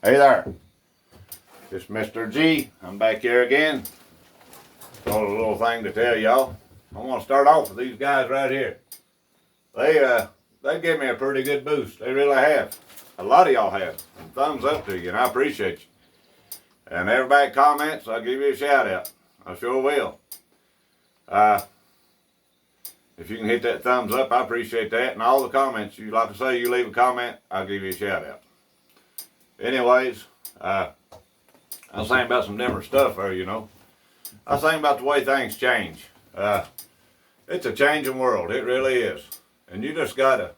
Hey there, it's Mr. G. I'm back here again. Got a little thing to tell y'all. I want to start off with these guys right here. They give me a pretty good boost. They really have. A lot of y'all have. And thumbs up to you, and I appreciate you. And everybody comments, I'll give you a shout out. I sure will. If you can hit that thumbs up, I appreciate that. And all the comments, you like to say, you leave a comment, I'll give you a shout out. Anyways, I was thinking about some different stuff there, you know. I was thinking about the way things change. It's a changing world, it really is. And you just gotta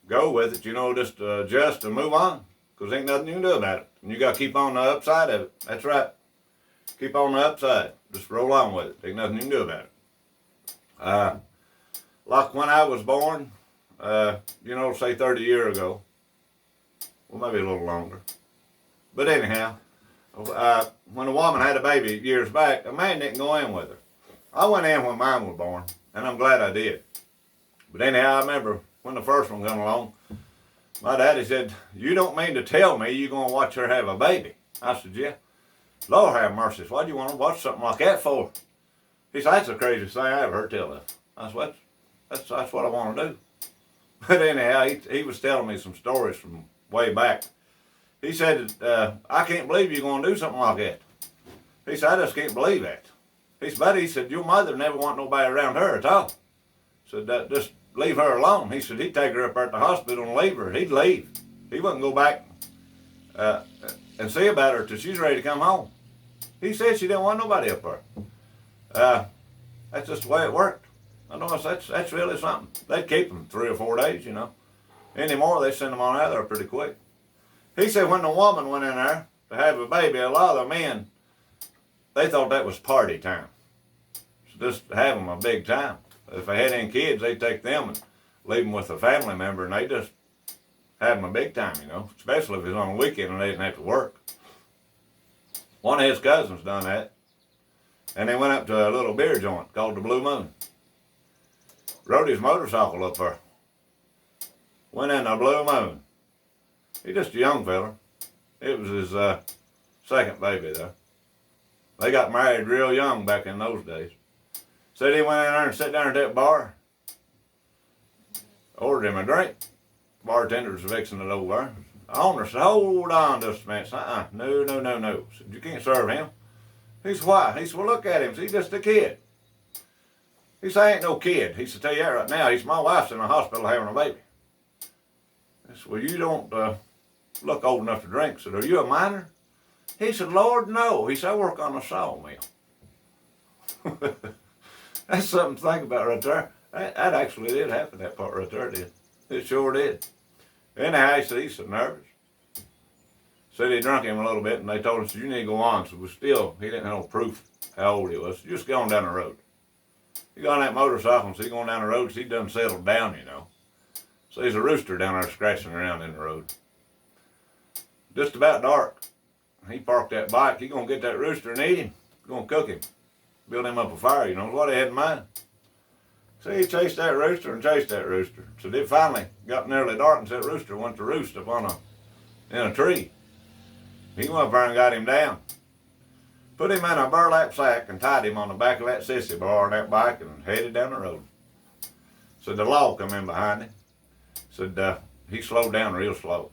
go with it, you know, just adjust and move on. Because ain't nothing you can do about it. And you gotta keep on the upside of it. That's right. Keep on the upside. Just roll on with it. Ain't nothing you can do about it. Like when I was born, you know, say 30 years ago. Well, maybe a little longer. But anyhow, when a woman had a baby years back, a man didn't go in with her. I went in when mine was born, and I'm glad I did. But anyhow, I remember when the first one come along, my daddy said, "You don't mean to tell me you're going to watch her have a baby?" I said, "Yeah." "Lord have mercy, why do you want to watch something like that for?" He said, "That's the craziest thing I ever heard tell of." I said, that's what I want to do. But anyhow, he was telling me some stories from way back. He said, "I can't believe you're going to do something like that." He said, "I just can't believe that." He said, "Buddy," he said, "your mother never want nobody around her at all." Said, "Just leave her alone." He said, "He'd take her up there at the hospital and leave her. He'd leave. He wouldn't go back and see about her till she's ready to come home." He said she didn't want nobody up there. That's just the way it worked. I know that's really something. They'd keep them 3 or 4 days, you know. Anymore, they send them on out of there pretty quick. He said when the woman went in there to have a baby, a lot of the men, they thought that was party time. So just have them a big time. If they had any kids, they'd take them and leave them with a family member, and they just have them a big time, you know, especially if it's on a weekend and they didn't have to work. One of his cousins done that, and they went up to a little beer joint called the Blue Moon. Rode his motorcycle up there. Went in the Blue Moon. He's just a young fella. It was his second baby, though. They got married real young back in those days. Said he went in there and sat down at that bar. Ordered him a drink. Bartender's fixing it over there. The owner said, "Hold on just a minute." No. Said, "You can't serve him." He said, "Why?" He said, "Well, look at him. He's just a kid." He said, "I ain't no kid." He said, "Tell you that right now." He said, "My wife's in the hospital having a baby." I said, "Well, you don't look old enough to drink." I said, "Are you a minor?" He said, "Lord, no." He said, "I work on a sawmill." That's something to think about right there. That actually did happen, that part right there did. It sure did. Anyhow, he said he's so nervous. Said he drunk him a little bit, and they told him, "You need to go on." So he didn't have no proof how old he was. Just go on down the road. He got on that motorcycle and see going down the road, so he done settled down, you know. So there's a rooster down there scratching around in the road. Just about dark. He parked that bike. He gonna get that rooster and eat him. He's gonna cook him. Build him up a fire, you know, what he had in mind. So he chased that rooster and chased that rooster. So it finally got nearly dark, and that rooster went to roost up in a tree. He went up there and got him down. Put him in a burlap sack and tied him on the back of that sissy bar on that bike and headed down the road. So the law come in behind him. Said he slowed down real slow.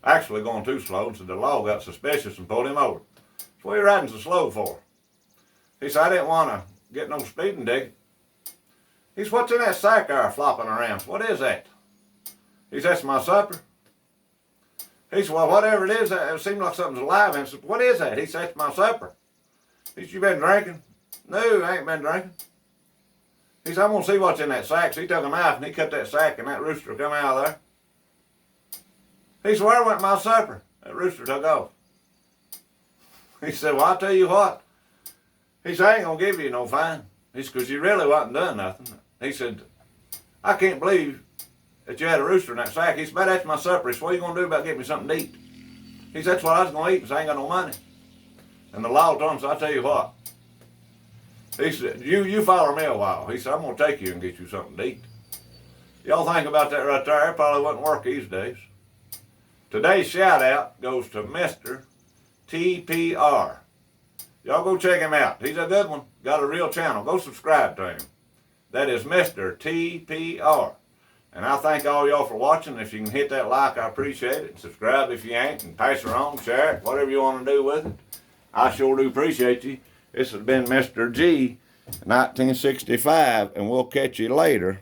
Actually going too slow, so the law got suspicious and pulled him over. So what are you riding so slow for? He said, "I didn't want to get no speeding ticket." He said, "What's in that sack there flopping around? What is that?" He said, "That's my supper." He said, "Well, whatever it is, it seems like something's alive." And I said, "What is that?" He said, "That's my supper." He said, "You been drinking?" "No, I ain't been drinking." He said, "I'm going to see what's in that sack." So he took a knife and he cut that sack, and that rooster come out of there. He said, "Where went my supper?" That rooster took off. He said, "Well, I'll tell you what." He said, "I ain't going to give you no fine." He said, "Because you really wasn't done nothing." He said, "I can't believe that you had a rooster in that sack." He said, "But that's my supper." He said, "What are you going to do about getting me something to eat?" He said, "That's what I was going to eat, because I ain't got no money." And the law told him, "So I'll tell you what." He said, you follow me a while." He said, "I'm going to take you and get you something to eat." Y'all think about that right there. It probably wouldn't work these days. Today's shout out goes to Mr. TPR. Y'all go check him out. He's a good one. Got a real channel. Go subscribe to him. That is Mr. TPR. And I thank all y'all for watching. If you can hit that like, I appreciate it. Subscribe if you ain't, and pass it on, share it, whatever you want to do with it. I sure do appreciate you. This has been Mr. G, 1965, and we'll catch you later.